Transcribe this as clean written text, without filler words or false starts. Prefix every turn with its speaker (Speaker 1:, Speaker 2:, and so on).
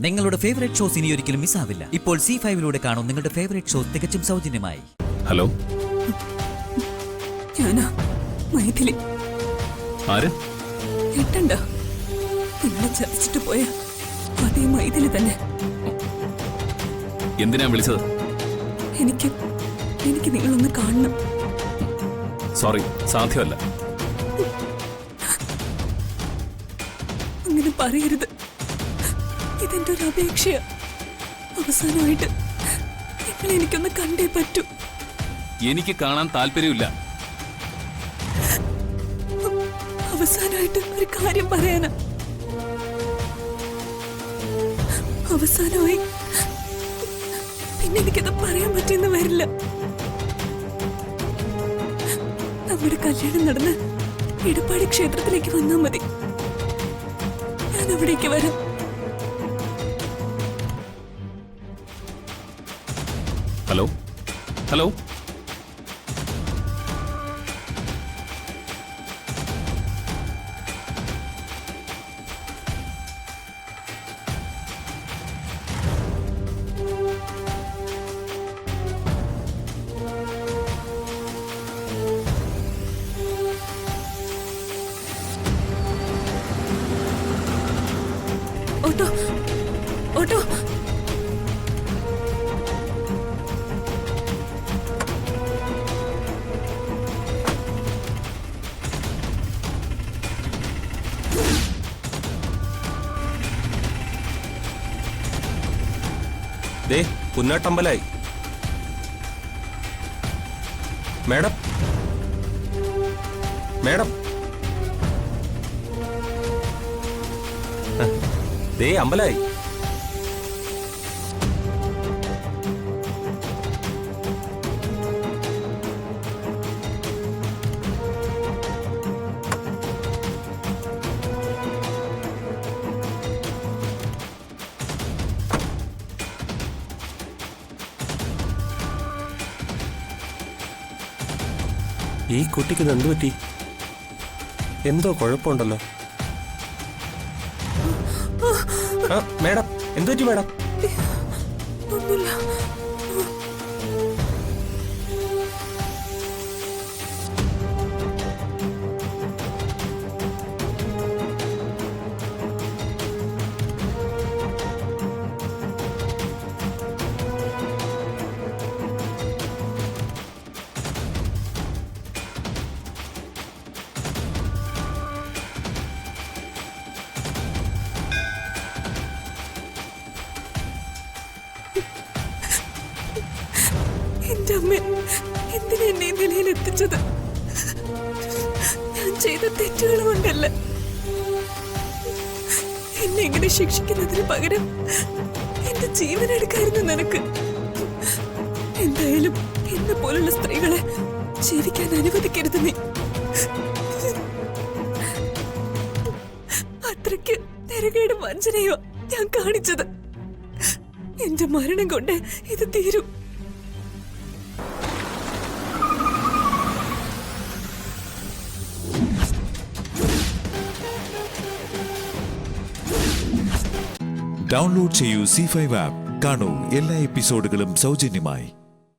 Speaker 1: നിങ്ങളുടെ favourite shows ഇനി ഒരിക്കലും മിസ്സാവില്ല. ഇപ്പോൾ C5 കാണും നിങ്ങളുടെ ഫേവറേറ്റ് ഷോസ് തികച്ചും സൗജന്യമായി.
Speaker 2: ഹലോ,
Speaker 3: ഞാനാ മൈഥിലി.
Speaker 2: ആര്?
Speaker 3: എട്ടണ്ട, നിന്നെ ചതിച്ചിട്ട് പോയ അതേ മൈഥിലി തന്നെ.
Speaker 2: എന്തിനാ വിളിച്ചത്?
Speaker 3: എനിക്ക് നിങ്ങളൊന്ന് കാണണം.
Speaker 2: സോറി, സാധ്യമല്ല.
Speaker 3: അങ്ങനെ പറയരുത്. ഇതെന്റെ ഒരു അപേക്ഷയാ. അവസാനമായിട്ട് നിങ്ങൾ എനിക്കൊന്ന് കണ്ടേ പറ്റൂ.
Speaker 2: എനിക്ക് കാണാൻ താല്പര്യമില്ല.
Speaker 3: അവസാനമായിട്ട് ഒരു കാര്യം പറയാനാ. അവസാനമായി പിന്നെ എനിക്കത് പറയാൻ പറ്റിയെന്ന് വരില്ല. നമ്മുടെ കല്യാണം നടന്ന് ഇടപ്പാടി ക്ഷേത്രത്തിലേക്ക് വന്നാൽ മതി. ഞാൻ അവിടേക്ക് വരാം.
Speaker 2: Hello hello,
Speaker 3: auto auto.
Speaker 4: ദേ പുന്നാട്ടമ്പലായി. മേഡം മേഡം, ദേ അമ്പലായി. ഈ കുട്ടിക്ക് എന്ത് പറ്റി? എന്തോ കുഴപ്പമുണ്ടല്ലോ. മേഡം, എന്ത് പറ്റി മേഡം?
Speaker 3: ഒന്നുമില്ല. എന്റെ അമ്മ എന്തിനാ എന്നെ ഈ നിലയിൽ എത്തിച്ചത്? ഞാൻ ചെയ്ത തെറ്റുകൾ കൊണ്ടല്ല. എന്നെ ഇങ്ങനെ ശിക്ഷിക്കുന്നതിന് പകരം എന്റെ ജീവൻ എടുക്കായിരുന്നു നിനക്ക്. എന്തായാലും എന്നെ പോലുള്ള സ്ത്രീകളെ ജീവിക്കാൻ അനുവദിക്കരുത് നീ. അത്രയ്ക്ക് നിരകയുടെ വഞ്ചനയോ ഞാൻ കാണിച്ചത്. എന്റെ മരണം കൊണ്ട് ഇത് തീരൂ.
Speaker 5: ഡൗൺലോഡ് ചെയ്യൂ C5 ആപ്പ്. കാണൂ എല്ലാ എപ്പിസോഡുകളും സൗജന്യമായി.